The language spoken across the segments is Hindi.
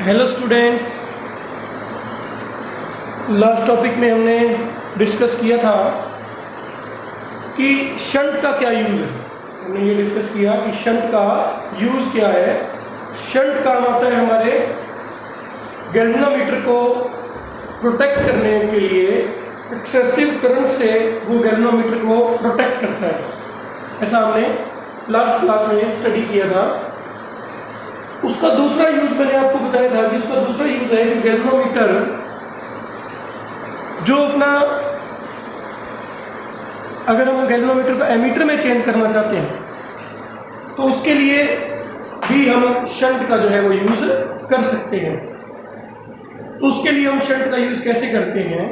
हेलो स्टूडेंट्स, लास्ट टॉपिक में हमने डिस्कस किया था कि शंट का क्या यूज़ है। हमने ये डिस्कस किया कि शंट का यूज़ क्या है। शंट काम आता है हमारे गैल्वेनोमीटर को प्रोटेक्ट करने के लिए। एक्सेसिव करंट से वो गैल्वेनोमीटर को प्रोटेक्ट करता है। ऐसा हमने लास्ट क्लास में स्टडी किया था। उसका दूसरा यूज मैंने आपको बताया था कि उसका दूसरा यूज है कि गैल्वेनोमीटर जो अपना, अगर हम गैल्वेनोमीटर को एमीटर में चेंज करना चाहते हैं तो उसके लिए भी हम शंट का जो है वो यूज कर सकते हैं। तो उसके लिए हम शंट का यूज कैसे करते हैं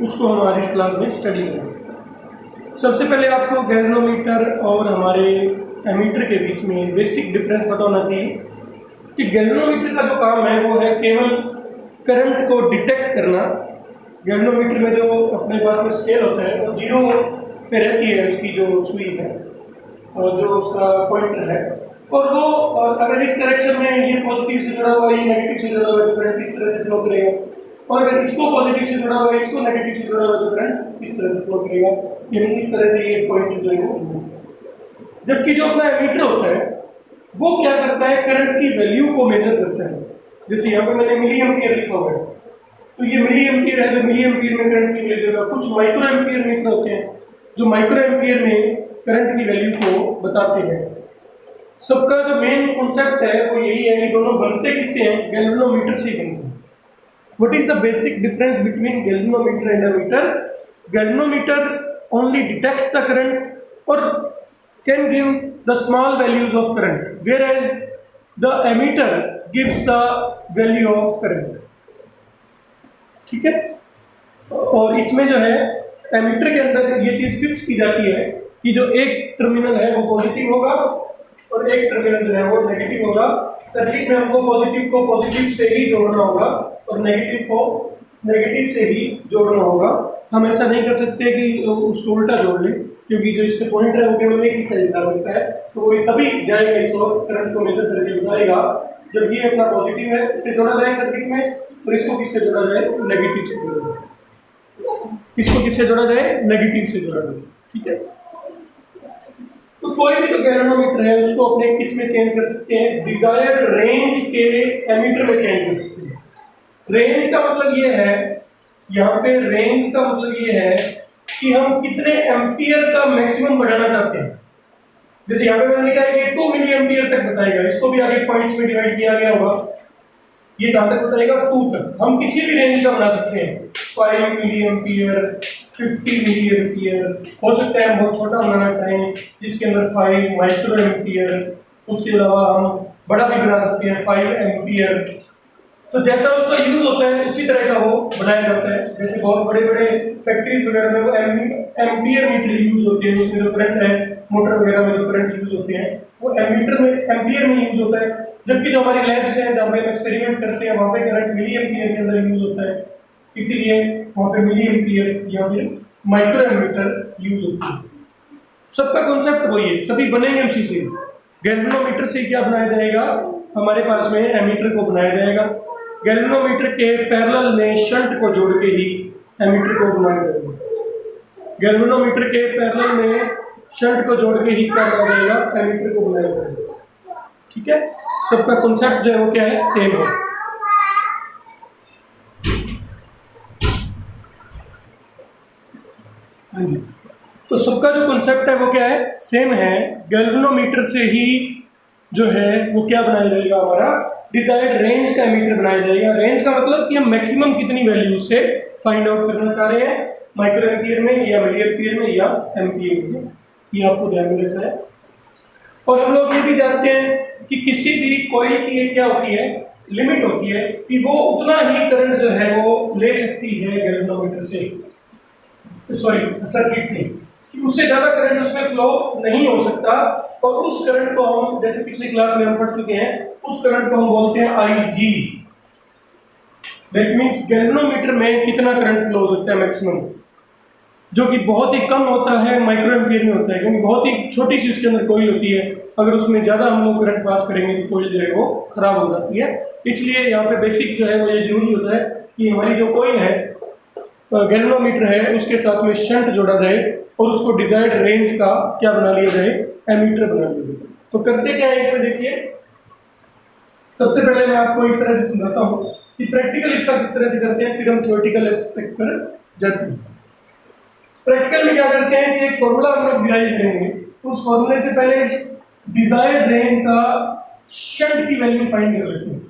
उसको हम आज इस क्लास में स्टडी करेंगे। सबसे पहले आपको गैल्वेनोमीटर और हमारे एमीटर के बीच में बेसिक डिफरेंस पता होना चाहिए कि गैल्वेनोमीटर का जो काम है वो है केवल करंट को डिटेक्ट करना। गैल्वेनोमीटर में जो अपने पास में स्केल होता है वो जीरो पे रहती है, उसकी जो सुई है और जो उसका पॉइंटर है, और वो अगर इस डायरेक्शन में ये पॉजिटिव से जुड़ा हुआ है, ये नेगेटिव से जुड़ा हुआ है, तो करंट इस तरह से फ्लो करेगा, और अगर इसको पॉजिटिव से जुड़ा हुआ है, इसको नेगेटिव से जुड़ा हुआ है, तो करंट इस तरह से फ्लो करेगा। यानी इस तरह से ये पॉइंटर जो है वो, जबकि जो अपना एमीटर होता है वो क्या करता है, करंट की वैल्यू को मेजर करता है। जैसे यहाँ पे मैंने मिली एम्पियर लिखा हुआ है, तो ये मिली एम्पियर है, जो मिली एम्पियर में करंट की वैल्यू है। कुछ माइक्रो एम्पियर मीटर होते हैं जो माइक्रो एम्पियर में करंट की वैल्यू को बताते हैं। सबका जो मेन कॉन्सेप्ट है वो यही है कि दोनों बनते किससे हैं, गैल्वेनोमीटर से बनते हैं। What is the basic difference between galvanometer and ammeter? Galvanometer only detects the current और can give the small values of current, whereas the emitter gives the value of current। ठीक है, और इसमें जो है एमीटर के अंदर ये चीज फिक्स की जाती है कि जो एक टर्मिनल है वो पॉजिटिव होगा और एक टर्मिनल जो है वो नेगेटिव होगा। सर्किट में हमको पॉजिटिव को पॉजिटिव से ही जोड़ना होगा और नेगेटिव को नेगेटिव से ही जोड़ना होगा। हम ऐसा नहीं कर सकते कि उसको उल्टा जोड़ लें, क्योंकि जो इसके पॉइंटर है वो केवल एक ही साइड जा सकता है, तो वो तभी जाएगा इस और करंट को मेजर करके बताएगा जब ये अपना पॉजिटिव है इसे जोड़ा जाए सर्किट में, और इसको किससे जोड़ा जाए, नेगेटिव से जोड़ा जाए। इसको किससे जोड़ा जाए, नेगेटिव से जोड़ा जाए। ठीक है, तो कोई भी जो गैल्वेनोमीटर है उसको अपने किस में चेंज कर सकते हैं, डिजायर्ड रेंज के एमीटर में चेंज कर सकते हैं। रेंज का मतलब ये है, यहाँ पे रेंज का मतलब ये है कि हम कितने एम्पियर का मैक्सिमम बढ़ाना चाहते हैं। जैसे यहाँ पे मैंने लिखा है कि 2 मिली एम्पियर तक बताएगा, इसको भी आगे पॉइंट्स में डिवाइड किया गया होगा। ये कहाँ तक बताएगा, 2 तक। हम किसी भी रेंज का बना सकते हैं, 5 मिली एम्पियर, 50 मिली एम्पियर, हो सकता है हम बहुत छोटा बनाना चाहें जिसके अंदर 5 माइक्रो एम्पियर, उसके अलावा हम बड़ा भी बना सकते हैं 5 एम्पियर। तो जैसा उसका यूज होता है उसी तरह का वो बनाया जाता है। जैसे बहुत बड़े बड़े फैक्ट्रीज वगैरह में वो एम्पियर मीटर यूज होते हैं, उसमें जो करंट है, मोटर वगैरह में जो करंट यूज होते हैं वो एमीटर में एम्पियर में यूज होता है। जबकि जो हमारी लैब्स हैं जहाँ पे हम एक्सपेरिमेंट करते हैं वहाँ पे करंट मिली एम्पियर के अंदर यूज होता है, इसीलिए वहाँ पे मिली एम्पियर या फिर माइक्रो एमीटर यूज होती है। सबका कॉन्सेप्ट वही है, सभी बनेंगे उसी से। गैल्वेनोमीटर से क्या बनाया जाएगा, हमारे पास में एमीटर को बनाया जाएगा। गैल्वेनोमीटर के पैरेलल में शंट को जोड़ के ही एमीटर को बनाया जाएगा। गैल्वेनोमीटर के पैरेलल में शंट को जोड़ के ही क्या बनाया जाएगा, एमीटर को बनाया जाएगा। ठीक है, सबका कॉन्सेप्ट जो है वो क्या है, सेम है। हाँ जी, तो सबका जो कॉन्सेप्ट है वो क्या है, सेम है। गैल्वेनोमीटर से ही जो है वो क्या बनाया जाएगा, हमारा डिजायर्ड रेंज का एमीटर बनाया जाएगा। रेंज का मतलब कि हम मैक्सिमम कितनी वैल्यू से फाइंड आउट करना चाह रहे हैं, माइक्रो एम्पियर में या मिली एम्पियर में या एम्पियर में, ये आपको ध्यान में रखना है। और हम लोग ये भी जानते हैं कि किसी भी कॉइल की क्या होती है, लिमिट होती है कि वो उतना ही करंट जो है वो ले सकती है गैल्वेनोमीटर से, सॉरी सर्किट से, कि उससे ज्यादा करंट उसमें फ्लो नहीं हो सकता। और उस करंट को हम, जैसे पिछली क्लास में हम पढ़ चुके हैं, उस करंट को हम बोलते हैं IG। दैट मींस गैल्वेनोमीटर में कितना करंट फ्लो हो सकता है मैक्सिमम। जो कि बहुत ही कम होता है, माइक्रो एम्पियर में होता है, क्योंकि बहुत ही छोटी सी उसके अंदर कोयल होती है। अगर उसमें ज़्यादा हम लोग करंट पास करेंगे तो कोयल जो है वो खराब हो जाती है। इसलिए यहाँ पे बेसिक जो है वो ये जरूरी होता है कि हमारी जो कोयल है, गैल्वेनोमीटर है, उसके साथ में शंट जोड़ा जाए और उसको डिजायर्ड रेंज का क्या बना लिया जाए, एमीटर बना लिया जाए। तो करते क्या है इसमें देखिए, सबसे पहले मैं आपको इस तरह से समझाता हूँ कि प्रैक्टिकल इसका किस तरह से करते हैं, फिर हम थ्योरेटिकल एस्पेक्ट पर जाते हैं। प्रैक्टिकल में क्या करते हैं कि एक फॉर्मूला हम लोग डिराइव करेंगे, उस फॉर्मूले से पहले डिजायर्ड रेंज का शंट की वैल्यू फाइंड कर लेते हैं।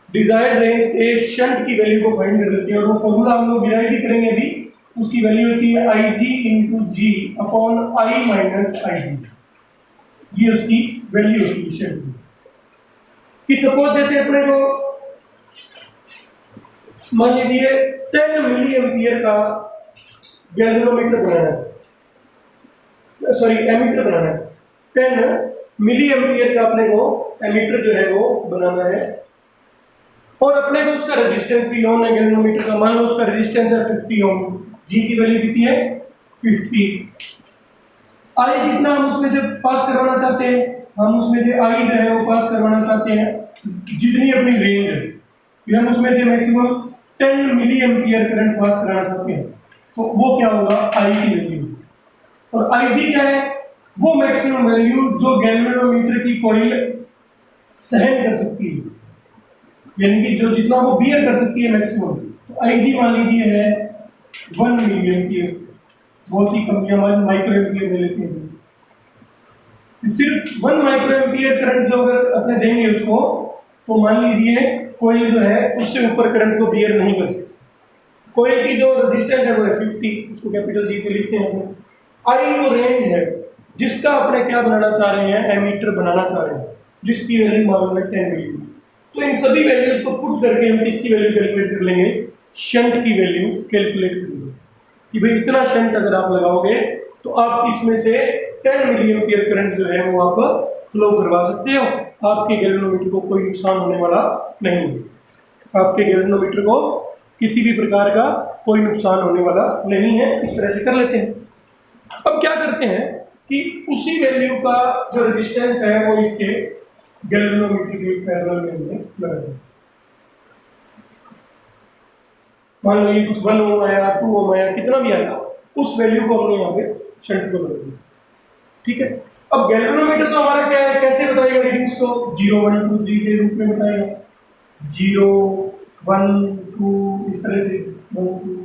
डिजायर्ड रेंज के शंट की वैल्यू को फाइंड कर लेते हैं और वो फॉर्मूला हम लोग डिराइव भी करेंगे अभी। उसकी वैल्यू होती है IG into G upon I minus IG। ये उसकी वैल्यू होती है शंट की। कि सपोज जैसे अपने को मान लीजिए 10 मिली एम्पियर का गैल्वेनोमीटर बनाना है, सॉरी एमीटर बनाना है। 10 मिली एम्पियर का अपने को एमीटर जो है वो बनाना है और अपने को उसका रेजिस्टेंस भी नोन है गैल्वेनोमीटर का। मान लो उसका रेजिस्टेंस है 50 ओम, जी की वैल्यू कितनी है 50। आई कितना हम उसमें से पास करवाना चाहते हैं, हम उसमें से आई जो है वो पास करवाना चाहते हैं जितनी अपनी रेंज है, हम उसमें से maximum 10 milliampere current pass कराना चाहते हैं, तो वो क्या होगा आई की वैल्यू। और आई जी क्या है, वो मैक्सिमम वैल्यू जो गैल्वेनोमीटर की कॉइल सहन कर सकती है, यानी कि जो जितना वो बियर कर सकती है मैक्सिमम। तो आई जी मान लीजिए है 1 मिली एम्पियर, बहुत ही कम, माइक्रो एम्पियर में लेते हैं। सिर्फ 1 माइक्रो एम्पियर करंट जो अगर अपने देंगे उसको, तो मान लीजिए कोयल जो है उससे ऊपर करंट को बियर नहीं कर सकती। कोयल की जो रेजिस्टेंस है वो है 50, उसको कैपिटल जी से लिखते हैं अपने। आई वो रेंज है जिसका अपने क्या बनाना चाह रहे हैं, एमीटर बनाना चाह रहे हैं, जिसकी वैल्यू मालूम है 10 मिली। तो इन सभी वैल्यूज को पुट करके हम किसकी वैल्यू कैलकुलेट कर लेंगे, शंट की वैल्यू कैलकुलेट कर लेंगे कि भाई इतना शंट अगर आप लगाओगे तो आप इसमें से 10 मिली एम्पियर करंट जो है वो आप फ्लो करवा सकते हो। आपके गैल्वेनोमीटर को कोई नुकसान होने वाला नहीं है, आपके गैल्वेनोमीटर को किसी भी प्रकार का कोई नुकसान होने वाला नहीं है। इस तरह से कर लेते हैं। अब क्या करते हैं कि उसी वैल्यू का जो रेजिस्टेंस है वो इसके गैल्वेनोमीटर के पैरेलल में हमने लगा दिया। मान लो ये कुछ 1 ओम आया, 2 ओम आया, कितना भी आया, उस वैल्यू को हमने यहाँ पे शंट को लगा दिया। ठीक है। अब गैल्वेनोमीटर तो हमारा क्या है, कैसे बताएगा रीडिंग्स को, 0 1 2 3 के रूप में बताएगा। 0 1 2 इस तरह से 1 2।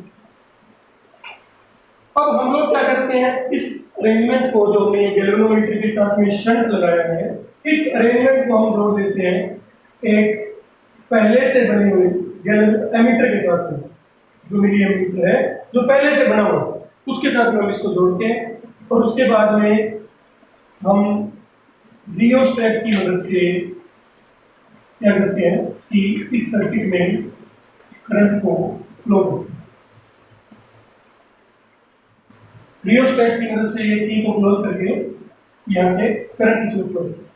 अब हम लोग क्या करते हैं, इस अरेंजमेंट को जो हमने गैल्वेनोमीटर के साथ में शंट लगाया है, इस अरेंजमेंट को हम जोड़ देते हैं एक पहले से बने हुए एमीटर के साथ में, जो मिली एमीटर है जो पहले से बना हुआ उसके साथ में हम इसको जोड़ते हैं। और उसके बाद में हम रियोस्टेट की मदद से क्या करते हैं कि इस सर्किट में करंट को फ्लो करते हैं। रियोस्टेट की मदद से ये की को क्लोज करके यहां से करंट इसमें फ्लो करते हैं।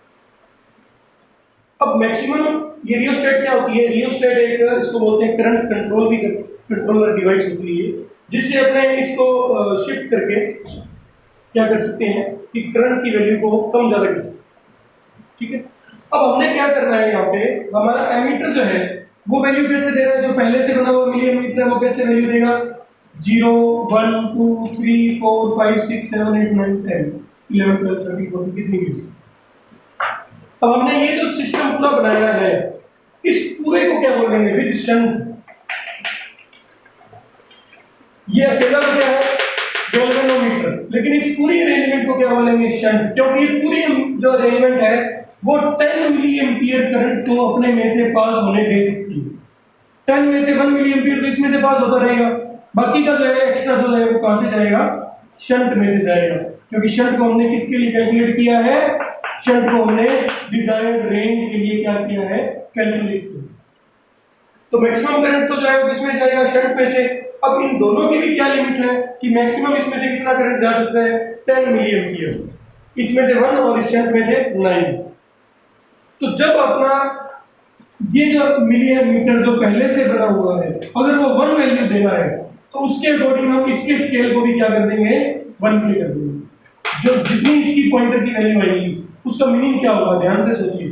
अब मैक्सिमम ये रियोस्टेट क्या होती है, रियोस्टेट एक इसको बोलते हैं करंट कंट्रोलर डिवाइस होती है, जिससे अपने इसको शिफ्ट करके क्या कर सकते हैं कि करंट की वैल्यू को कम ज्यादा कर सकते हैं। ठीक है। अब हमने क्या करना है, यहाँ पे हमारा एमीटर जो है वो वैल्यू कैसे दे रहा है, जो पहले से बना हुआ मिली एमीटर है वो कैसे वैल्यू देगा, 0 1 2 3 4 5 6 7 8 9 10 11 12 13 14 कितनी वैल्यू। अब हमने ये जो सिस्टम पूरा बनाया है, इस पूरे को क्या बोलेंगे, विद शंट। ये अकेला क्या है, गैल्वेनोमीटर, लेकिन इस पूरी अरेंजमेंट को क्या बोलेंगे, शंट, क्योंकि ये पूरी जो अरेंजमेंट है वो 10 मिली एम्पियर करंट को अपने में से पास होने दे सकती है। 10 में से 1 मिली एम्पियर तो इसमें से पास होता रहेगा, बाकी का जो है एक्स्ट्रा जो है वो कहां से जाएगा, शंट में से जाएगा। क्योंकि शंट को हमने किसके लिए कैलकुलेट किया है, शंट को हमने डिजायर्ड रेंज के लिए क्या किया है, कैलकुलेट किया। तो मैक्सिमम करंट तो जो है वो किसमें जाएगा, शंट में से। अब इन दोनों की भी क्या लिमिट है कि मैक्सिमम इसमें से कितना करंट जा सकता है, 10 मिली एम्पियर, इसमें से 1 और इस शंट में से 9। तो जब अपना ये जो मिली एमीटर जो पहले से बना हुआ है, अगर वो 1 वैल्यू दे रहा है, तो उसके अकॉर्डिंग हम इसके स्केल को भी क्या कर देंगे, 1 पे कर देंगे। जो जितनी इसकी पॉइंटर की वैल्यू आएगी उसका मीनिंग क्या होगा, ध्यान से सोचिए।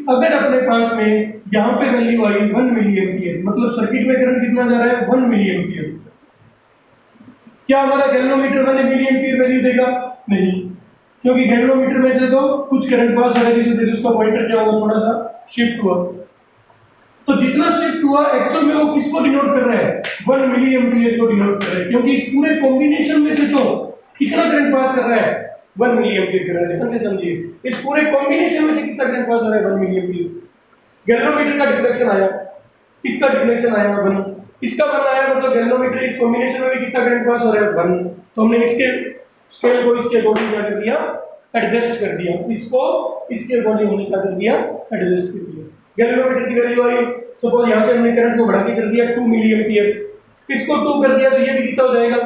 अगर अपने पास में यहाँ पे वैल्यू आई 1 मिली एम्पियर, मतलब सर्किट में करंट कितना जा रहा है, 1 मिली एम्पियर। क्या हमारा गैल्वेनोमीटर 1 मिली एम्पियर वैल्यू देगा? नहीं, क्योंकि गैल्वेनोमीटर में से तो कुछ करंट पास हो रहा है, जिस वजह से उसका पॉइंटर क्या हुआ, थोड़ा सा शिफ्ट हुआ। तो जितना शिफ्ट हुआ एक्चुअल में वो किसको डिनोट कर रहा है, 1 मिली एम्पियर को डिनोट कर रहा है, क्योंकि इस पूरे कॉम्बिनेशन में से तो कितना करंट पास कर रहा है, 1 मिली एम्पियर कर रहा है। ध्यान से समझिए, इस पूरे कॉम्बिनेशन में से कितना करंट पास हो रहा है, 1 मिली एम्पियर। गैल्वेनोमीटर का डिफ्लेक्शन आया, इसका डिफ्लेक्शन आया 1, इसका 1 आया, मतलब गैल्वेनोमीटर इस कॉम्बिनेशन में भी कितना करंट पास हो रहा है, 1। तो हमने इसके स्केल को इसके अकॉर्डिंग क्या कर दिया, एडजस्ट कर दिया। इसको इसके अकॉर्डिंग हमने क्या कर दिया, एडजस्ट कर दिया। गैल्वेनोमीटर की वैल्यू आई, सपोज यहां से हमने करंट को बढ़ा के कर दिया 2 मिली एम्पियर, इसको 2 कर दिया तो ये भी कितना हो जाएगा,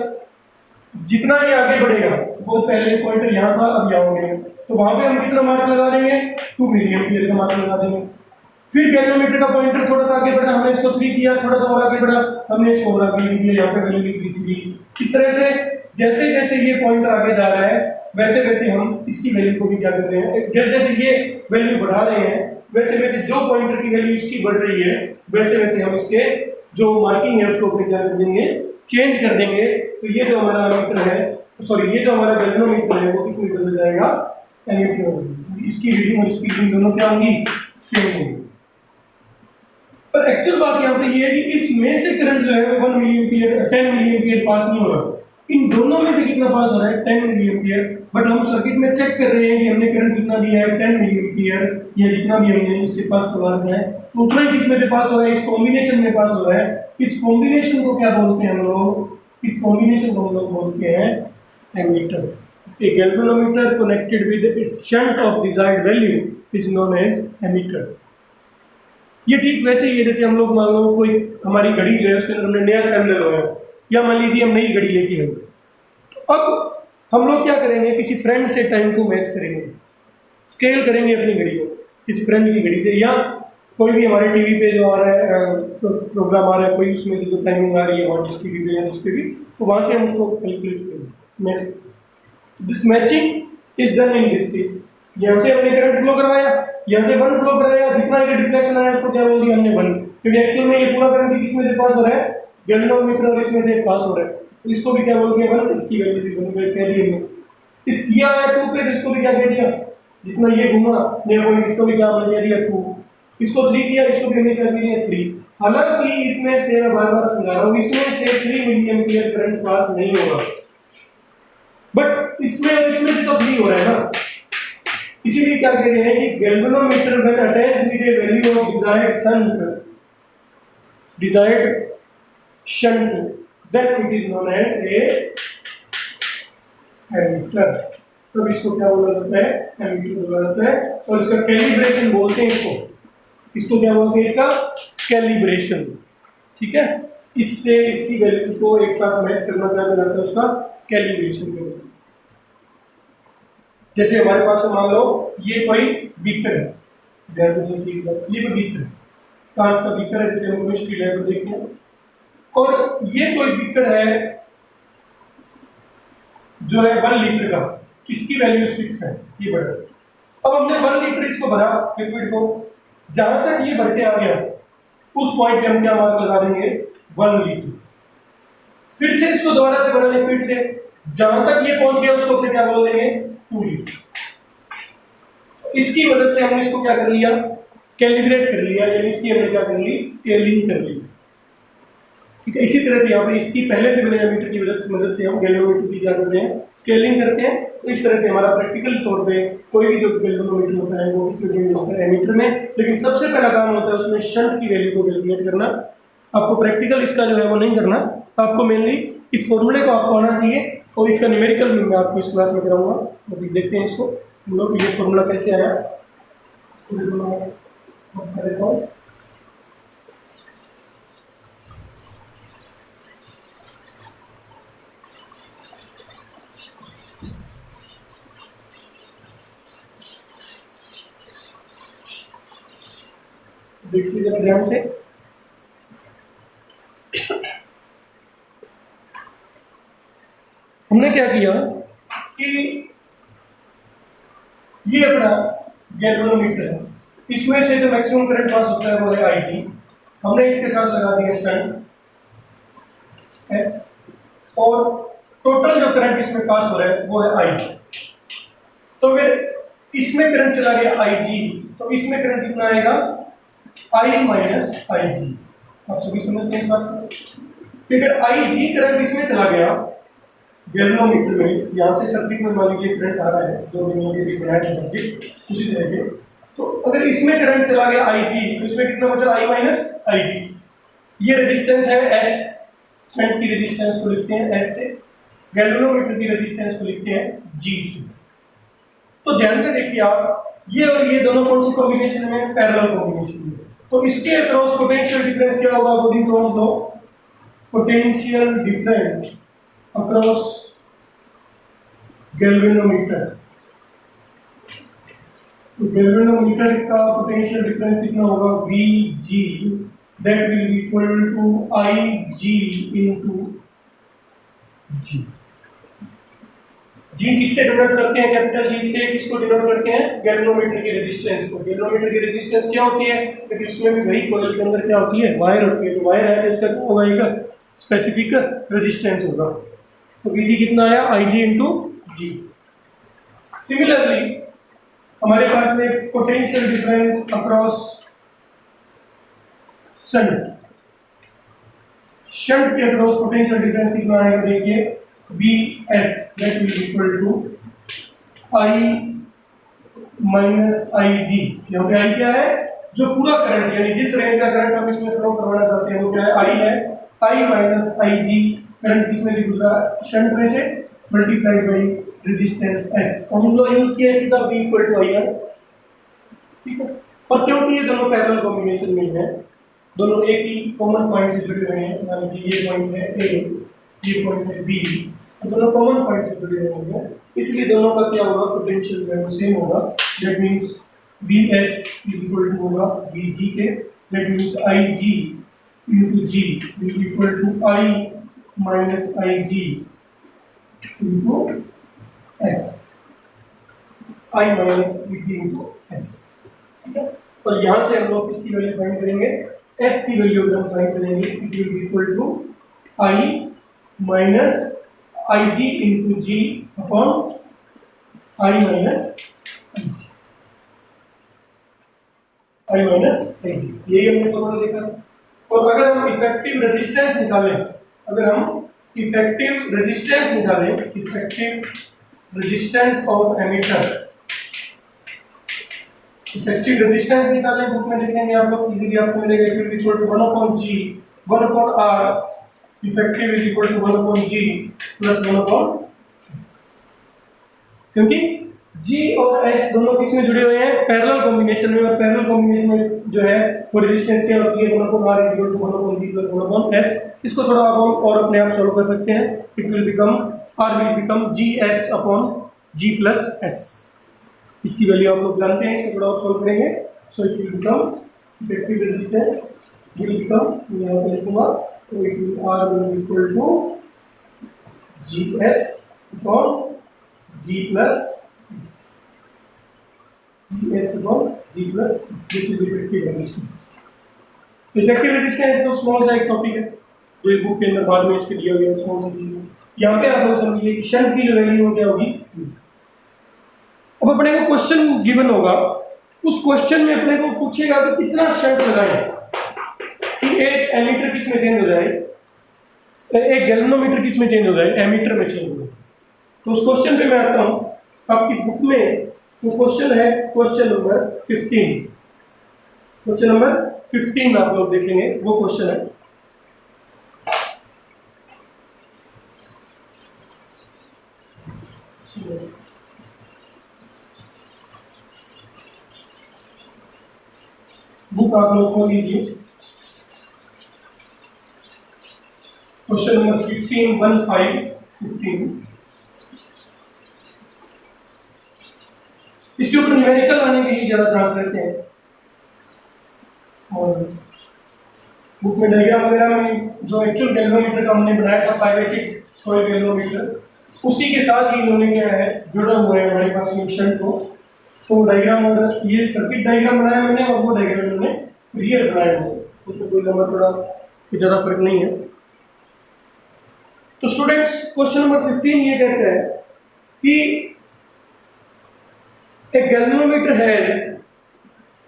जितना ये आगे बढ़ेगा, सपोज पहले पॉइंटर यहाँ था अब यहाँ हो गया, तो वहां पे हम कितना मार्क लगा देंगे, 2 मिली एम्पियर का मार्क लगा देंगे। फिर गैल्वेनोमीटर का पॉइंटर थोड़ा सा आगे बढ़ा, हमने इसको 3 किया, थोड़ा सा और आगे बढ़ा, हमने इसको और आगे लिख दिया, यहाँ पे वैल्यू लिख दी थी। इस तरह से जैसे जैसे ये पॉइंटर आगे जा रहा है वैसे वैसे हम इसकी वैल्यू को भी क्या कर रहे हैं, जैसे जैसे ये वैल्यू बढ़ा रहे हैं वैसे वैसे जो पॉइंटर की वैल्यू इसकी बढ़ रही है वैसे वैसे हम इसके जो मार्किंग है उसको अपने क्या कर देंगे, चेंज कर देंगे। तो ये जो हमारा मीटर है, सॉरी ये जो हमारा गैल्वेनोमीटर है वो किसमें बदल जाएगा, एमीटर में। इसकी रीडिंग और इसकी रीडिंग दोनों क्या होंगी, सेम होंगी। पर एक्चुअल बात यहाँ पे ये है कि इसमें से करंट जो है 1 मिली एम्पियर 10 मिली एम्पियर पास नहीं हो रहा, इन दोनों में से कितना पास हो रहा है, 10 मिली एम्पियर। बट हम सर्किट में चेक कर रहे हैं कि हमने करंट कितना दिया है, 10 मिली एम्पियर, या जितना भी हमने इससे पास करवा रखा है तो उतना ही किसमें से पास हो रहा है, इस कॉम्बिनेशन में पास हो रहा है। इस कॉम्बिनेशन को क्या बोलते हैं हम लोग, इस कॉम्बिनेशन को हम लोग बोलते हैं ammeter. A galvanometer connected with its shunt of desired value is known as emitter। ये ठीक वैसे ही है जैसे हम लोग मान लो कोई हमारी घड़ी जो है उसके अंदर हमने नया सेल लगाया, या मान लीजिए हम नई घड़ी लेके आए, अब हम लोग क्या करेंगे, किसी फ्रेंड से टाइम को मैच करेंगे, स्केल करेंगे अपनी घड़ी को किसी फ्रेंड की घड़ी से, या कोई भी हमारे टीवी पे जो आ रहा है प्रोग्राम आ रहा है कोई, उसमें से जो टाइमिंग आ रही है और जिस टीवी पे या जिस पे भी, तो वहां से हम उसको कैलकुलेट करेंगे, match. This matching is done in this case. यहाँ से हमने करंट फ्लो करवाया, यहाँ से 1 फ्लो कराया, जितना ये डिफ्लेक्शन आया उसको क्या बोल दिया हमने 1, क्योंकि एक्चुअल में ये पूरा करंट किसमें से पास हो रहा है, गैल्वेनोमीटर और इसमें से पास हो रहा है, तो इसको भी क्या बोल दिया 1, इसकी वैल्यू भी 1 कह दी हमने। इस किया है 2 पे, इसको भी क्या कह दिया, जितना ये घूमा ये पॉइंट इसको भी क्या हमने कह दिया 2, इसको 3 किया, इसको भी हमने क्या कह दिया 3। हालांकि इसमें से मैं बार-बार समझा रहा हूं, इसमें से 3 मिली एम्पियर करंट पास नहीं होगा, बट इसमें से तो 3 हो रहा है ना, इसीलिए क्या कह रहे हैं कि galvanometer when attached with a value of desired shunt then it is known as a ammeter. तो इसको क्या बोला जाता है, एमीटर बोला जाता है, और इसका कैलिब्रेशन बोलते हैं इसको क्या बोलते हैं, इसका कैलिब्रेशन। ठीक है, इससे इसकी वैल्यूज को एक साथ मैच करना क्या कहलाता है, उसका कैलिब्रेशन कहलाता है। जैसे हमारे पास मान लो ये कोई बीकर है, जैसे चीज ये कोई बीकर है, कांच का बीकर है, जैसे हम केमिस्ट्री लैब में देखते हैं, और ये कोई बीकर है जो है 1 लीटर का, इसकी वैल्यू फिक्स है, ये बढ़ रहा है। अब हमने 1 लीटर इसको भरा लिक्विड को, जहां तक ये भर के आ गया उस पॉइंट पे हम क्या मार्क लगा देंगे 1 लीटर। फिर से इसको दोबारा से भरा लिक्विड से, जहां तक ये पहुंच गया उसको अपने क्या बोल देंगे 2 लीटर। इसकी मदद से हमने इसको क्या कर लिया, कैलिब्रेट कर लिया, यानी इसकी हमने क्या कर ली, स्केलिंग कर ली। ठीक है, इसी तरह से यहाँ पे इसकी पहले से बने एमीटर की मदद से हम गैल्वेनोमीटर की क्या करते हैं, स्केलिंग करते हैं। तो इस तरह से हमारा प्रैक्टिकल तौर पे कोई भी जो गैल्वेनोमीटर होता है वो इसमें चेंज होता है एमीटर में, लेकिन सबसे पहला काम होता है उसमें शंट की वैल्यू को कैलकुलेट करना। आपको प्रैक्टिकल इसका जो है वो नहीं करना, आपको मेनली इस फॉर्मूले को आपको आना चाहिए, और इसका न्यूमेरिकल भी मैं आपको इस क्लास में कराऊंगा। अभी देखते हैं इसको हम लोग, ये फॉर्मूला कैसे आया देता हूँ। देख लीजिए ध्यान से। हमने क्या किया कि ये अपना गैल्वेनोमीटर है, इसमें से जो मैक्सिमम करंट पास होता है वो है IG। हमने इसके साथ लगा दिया शंट S, और टोटल जो करंट इसमें पास हो रहा है वो है I। तो अगर इसमें करंट चला गया IG, तो इसमें करंट कितना आएगा I माइनस IG। आप सभी समझते हैं इस बात को? अगर IG करंट इसमें चला गया गैल्वेनोमीटर में, यहाँ से सर्किट में मान लीजिए करंट आ रहा है, जो भी बनाया है सर्किट उसी तरह के, तो अगर इसमें करंट चला गया IG, तो इसमें कितना बचा I माइनस IG। ये रेजिस्टेंस है S, शंट की रेजिस्टेंस को लिखते हैं S से, गैल्वेनोमीटर की रेजिस्टेंस को लिखते हैं G से। तो ध्यान से देखिए आप, ये और ये दोनों कौन सी कॉम्बिनेशन में? पैरेलल कॉम्बिनेशन में। तो इसके अक्रॉस पोटेंशियल डिफरेंस क्या होगा according to Ohm's law? Potential difference across galvanometer, तो गैल्वेनोमीटर का पोटेंशियल डिफरेंस कितना होगा? VG, that will be equal to IG into G। जी किससे डिनोट करते हैं? कैपिटल जी से। किसको डिनोट करते हैं? गैल्वेनोमीटर की रेजिस्टेंस को। गैल्वेनोमीटर की रेजिस्टेंस क्या होती है? क्योंकि उसमें भी वही कॉइल के अंदर क्या होती है? वायर होती है। तो वायर है तो इसका क्या होगा? एक स्पेसिफिक रेजिस्टेंस होगा। तो VG कितना आया? IG into G। सिमिलरली हमारे पास में potential difference across shunt, shunt के अक्रॉस पोटेंशियल डिफरेंस कितना आएगा? देखिए VS that will be equal to I minus IG। यहाँ पे I क्या है? जो पूरा करंट, यानी जिस रेंज का करंट हम इसमें फ्लो करवाना चाहते हैं वो क्या है? I है। I माइनस IG करंट किसमें से गुजरा? शंट में से, मल्टीप्लाइड बाई रेजिस्टेंस S। हम लोग यूज किया सीधा V इक्वल टू IR, ठीक है। और क्योंकि ये दोनों पैरेलल कॉम्बिनेशन में है, दोनों एक ही कॉमन पॉइंट से जुड़े हुए हैं, यानी कि ये पॉइंट है A, ये पॉइंट है B, तो दोनों कॉमन पॉइंट से जुड़े हुए हैं, इसलिए दोनों का क्या होगा? पोटेंशियल जो है वो सेम होगा। That means VS is equal to होगा VG के, that means IG into G is equal to I minus IG into S, I minus IG into S, ठीक है। और यहाँ से हम लोग किसकी वैल्यू फाइंड करेंगे? S की वैल्यू अगर हम फाइंड करेंगे, it will be equal to I minus IG into G upon I minus IG। यही हमने फॉर्मूला देखा। और अगर हम इफेक्टिव रेजिस्टेंस निकालें, effective resistance of ammeter, effective resistance निकालें, बुक में देखेंगे आप लोग, इजीली आपको मिलेगा it will be equal to 1 upon G 1 upon R, effective is equal to 1 upon G plus 1 upon, क्योंकि G और S दोनों किसमें जुड़े हुए हैं? पैरेलल कॉम्बिनेशन में। और पैरेलल कॉम्बिनेशन में जो है वो रेजिस्टेंस क्या होती है? 1 upon R equal to 1 upon G plus 1 upon S। इसको थोड़ा आप और अपने आप सॉल्व कर सकते हैं। It will become R will become GS upon G plus S। इसकी वैल्यू आप लोग जानते हैं, इसको थोड़ा और सॉल्व करेंगे। So it will become effective resistance will become, मैं यहाँ पे लिखूंगा, तो it will R will equal to GS upon G plus GS upon G plus, this is effective resistance. Effective resistance तो स्मॉल सा एक टॉपिक है जो एक बुक के अंदर बाद में इसके दिया गया है, स्मॉल सा चीज। यहाँ पे आप लोग समझिए कि शंट की जो वैल्यू क्या होगी। अब अपने को क्वेश्चन गिवन होगा, उस क्वेश्चन में अपने को पूछेगा कि कितना शंट लगाएं कि एक एमीटर किस में चेंज हो जाए, एक गैल्वेनोमीटर किस में चेंज हो जाए, एमीटर में चेंज हो जाए। तो उस क्वेश्चन पे मैं आता हूं आपकी बुक में। तो क्वेश्चन है क्वेश्चन नंबर 15, क्वेश्चन नंबर 15 आप लोग देखेंगे, वो क्वेश्चन है बुक आप लोग को लीजिए, क्वेश्चन नंबर 15 इसके ऊपर न्यूमेरिकल आने के ही ज्यादा चांस रहते हैं। और बुक में डायग्राम वगैरह में जो एक्चुअल गैल्वेनोमीटर का हमने बनाया था, पायरेटिक कॉइल गैल्वेनोमीटर, उसी के साथ ही इन्होंने क्या है जुड़ा हुआ है हमारे पास में शंट को। तो डायग्राम और ये सर्किट डायग्राम बनाया मैंने और वो डायग्राम मैंने रियल बनाया हुआ, उसमें कोई लंबा थोड़ा ज़्यादा फर्क नहीं है। तो स्टूडेंट्स क्वेश्चन नंबर 15 ये कहता है कि a galvanometer has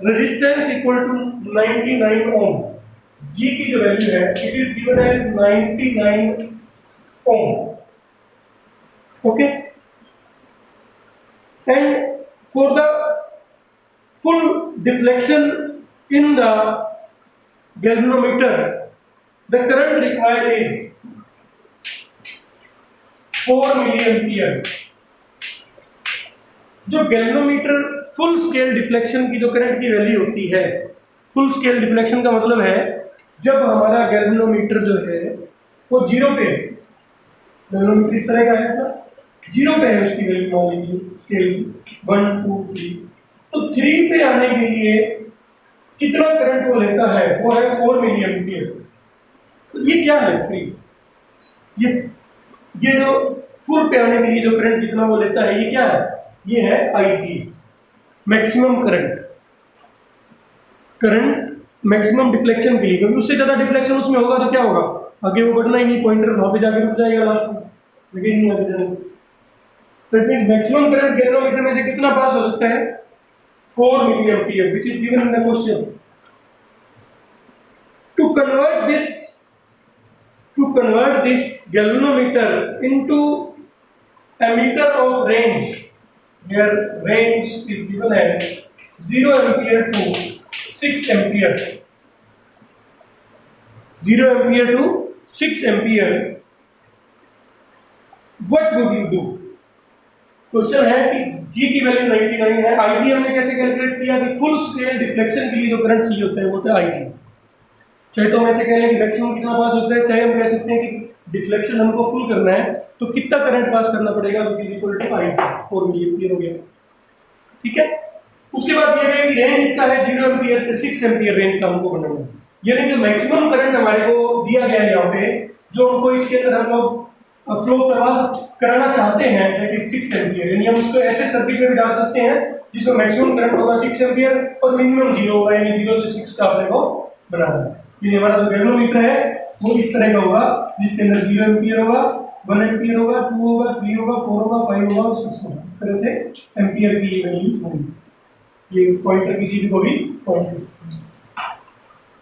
resistance equal to 99 ohm। G की जो वैल्यू है it is given as 99 ohm, okay. And for the full deflection in the galvanometer the current required is 4 milliampere। जो गैल्वेनोमीटर फुल स्केल डिफ्लेक्शन की जो करंट की वैल्यू होती है, फुल स्केल डिफ्लेक्शन का मतलब है जब हमारा गैल्वेनोमीटर जो है वो जीरो पे, गैल्वेनोमीटर इस तरह का है तो जीरो पे है उसकी वैल्यू मान लीजिए स्केल 1 2 3, तो 3 पे आने के लिए कितना करंट वो लेता है वो है 4 मिली एम्पियर। तो ये क्या है 3, ये जो फुल पे आने के लिए जो करंट जितना वो लेता है ये क्या है, ये है IG maximum current maximum deflection के लिए, क्योंकि उससे ज्यादा डिफ्लेक्शन उसमें होगा तो क्या होगा, आगे वो बढ़ना ही नहीं, पॉइंटर वहां पे जाके रुक जाएगा लास्ट में, लेकिन नहीं आगे जाएगा। तो it means maximum current galvanometer में से कितना पास हो सकता है 4 milliampere which is given in the question. To convert this galvanometer into a meter of range where range is given as 0 ampere to 6 ampere, 0 ampere to 6 ampere, what would you do? Question है कि G की वैल्यू 99 है, IG हमने कैसे कैलकुलेट किया कि फुल स्केल डिफ्लेक्शन के लिए जो करंट चाहिए होता है वो होता है IG। चाहे तो हम ऐसे कह लें कि मैक्सिमम कितना पास होता है, चाहे हम कह सकते हैं कि डिफ्लेक्शन हमको फुल करना है तो कितना करंट पास करना पड़ेगा, which is equal to IG 4 milliampere हो गया, ठीक है। उसके बाद ये है कि रेंज इसका है 0 एम्पियर से 6 एम्पियर रेंज का हमको बनाना है, यानी जो मैक्सिमम करंट हमारे को दिया गया है यहाँ पे, जो हमको इसके अंदर हम लोग फ्लो कराना चाहते हैं दैट इज 6 एम्पियर, यानी हम उसको ऐसे सर्किट में भी डाल सकते हैं जिसमें मैक्सिमम करंट होगा 6 एम्पियर और मिनिमम 0 होगा, यानी 0 से 6 का अपने को बनाना है। ये हमारा जो गैल्वेनोमीटर है वो इस तरह का होगा जिसके अंदर 0 एम्पियर होगा, 1 एम्पियर होगा, 2 होगा, 3 होगा, 4 होगा, 5 होगा और 6 होगा, इस तरह से एम्पियर की वैल्यू होगी। ये पॉइंटर किसी भी को भी पॉइंट।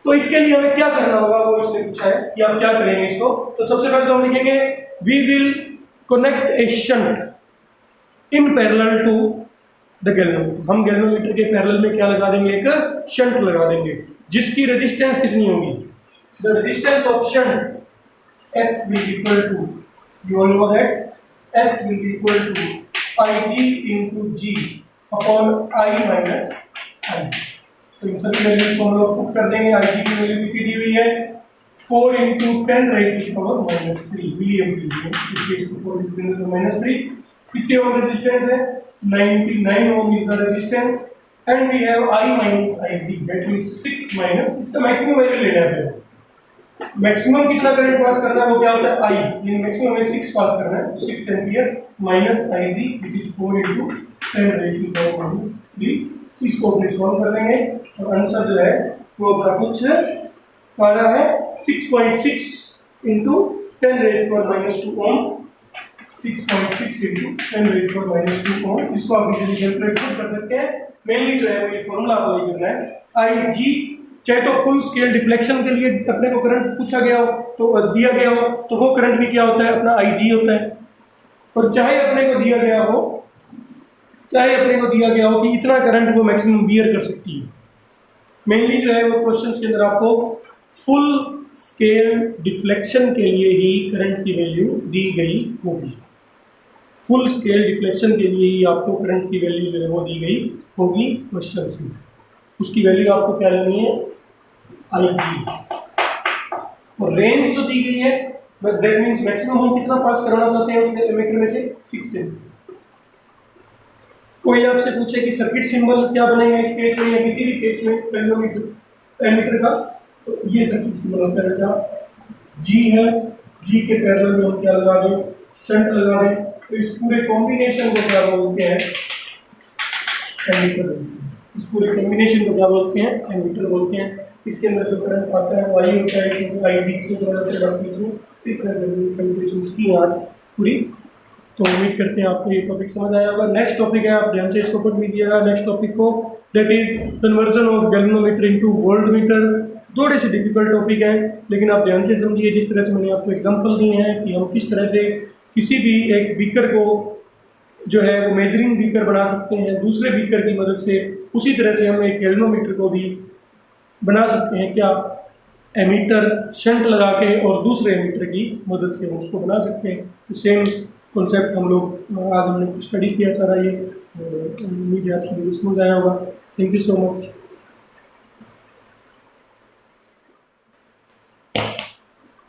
तो इसके लिए हमें क्या करना होगा वो इसने पूछा है कि आप क्या करेंगे इसको। तो सबसे पहले तो हम लिखेंगे we will connect a shunt in parallel to the galvanometer. हम गैल्वेनोमीटर के पैरेलल में क्या लगा देंगे, एक शंट लगा देंगे जिसकी रेजिस्टेंस कितनी होगी, the resistance of shunt S will equal to, you all know that S will equal to IG into G upon I minus I। तो इन सभी वैल्यूज को हम लोग पुट कर देंगे। IG की वैल्यू कितनी दी हुई है 4 into 10 raised to the power -3 milliampere, इसलिए इसको 4 into 10 to the -3 कितने ओम रेजिस्टेंस है 99 ohm is the resistance and we have I minus IG that means 6 minus इसका मैक्सिमम वैल्यू लेना है। मैक्सिमम कितना करंट पास करना है वो क्या होता है I, यानी मैक्सिमम हमें 6 पास करना है, 6 ampere minus IG it is 4 into 10 raised to the power -3। इसको अपने सॉल्व कर देंगे और आंसर जो है वो अपना कुछ आ रहा है 6.6 into 10 raised to the -2 Om, 6.6 into 10 raised to the -2 ओम। इसको आप इजीली कैलकुलेट कर सकते हैं। मेनली जो है वो ये फॉर्मूला आपको ये करना है IG, चाहे तो फुल स्केल डिफ्लेक्शन के लिए अपने को करंट पूछा गया हो तो दिया गया हो तो वो करंट भी क्या होता है अपना IG होता है, और चाहे अपने को दिया गया हो कि इतना करंट वो मैक्सिमम बियर कर सकती है। मेनली जो है वो क्वेश्चंस के अंदर आपको फुल स्केल डिफ्लेक्शन के लिए ही करंट की वैल्यू दी गई होगी, फुल स्केल डिफ्लेक्शन के लिए ही आपको करंट की वैल्यू जो है वो दी गई होगी क्वेश्चंस में। उसकी वैल्यू आपको क्या लेनी है IG, और रेंज जो दी गई है दैट मींस मैक्सिमम हम कितना पास कराना चाहते हैं उसके एमीटर में से 6 से। कोई आपसे पूछे कि सर्किट सिंबल क्या बनेगा इस केस में या किसी भी केस में गैल्वेनोमीटर एमीटर का, तो ये सर्किट सिंबल होता है। G है, G के पैरेलल में हम क्या लगा दें शंट लगा दें, तो इस पूरे कॉम्बिनेशन को क्या बोलते हैं, एमीटर। इस पूरे कॉम्बिनेशन को क्या बोलते हैं, एमीटर बोलते हैं। इसके अंदर जो करंट आता है वाई होता है, इसमें आई डी को इसमें इस तरह से कैलकुलेशंस की आज पूरी। तो उम्मीद करते हैं आपको ये टॉपिक समझ आया होगा। नेक्स्ट टॉपिक है, आप ध्यान से इसको पढ़ लीजिएगा नेक्स्ट टॉपिक को, that is conversion of galvanometer into voltmeter. थोड़े से डिफिकल्ट टॉपिक है, लेकिन आप ध्यान से समझिए। जिस तरह से मैंने आपको एग्जांपल दिए हैं कि हम किस तरह से किसी भी एक बीकर को जो है वो मेजरिंग बीकर बना सकते हैं दूसरे बीकर की मदद से, उसी तरह से हम एक गैल्वेनोमीटर को भी बना सकते हैं। क्या एमीटर शंट लगा के और दूसरे एमीटर की मदद से हम उसको बना सकते हैं। तो सेम कॉन्सेप्ट हम लोग आज हमने स्टडी किया सारा ये। उम्मीद है आप सभी को समझ आया होगा। Thank you so much.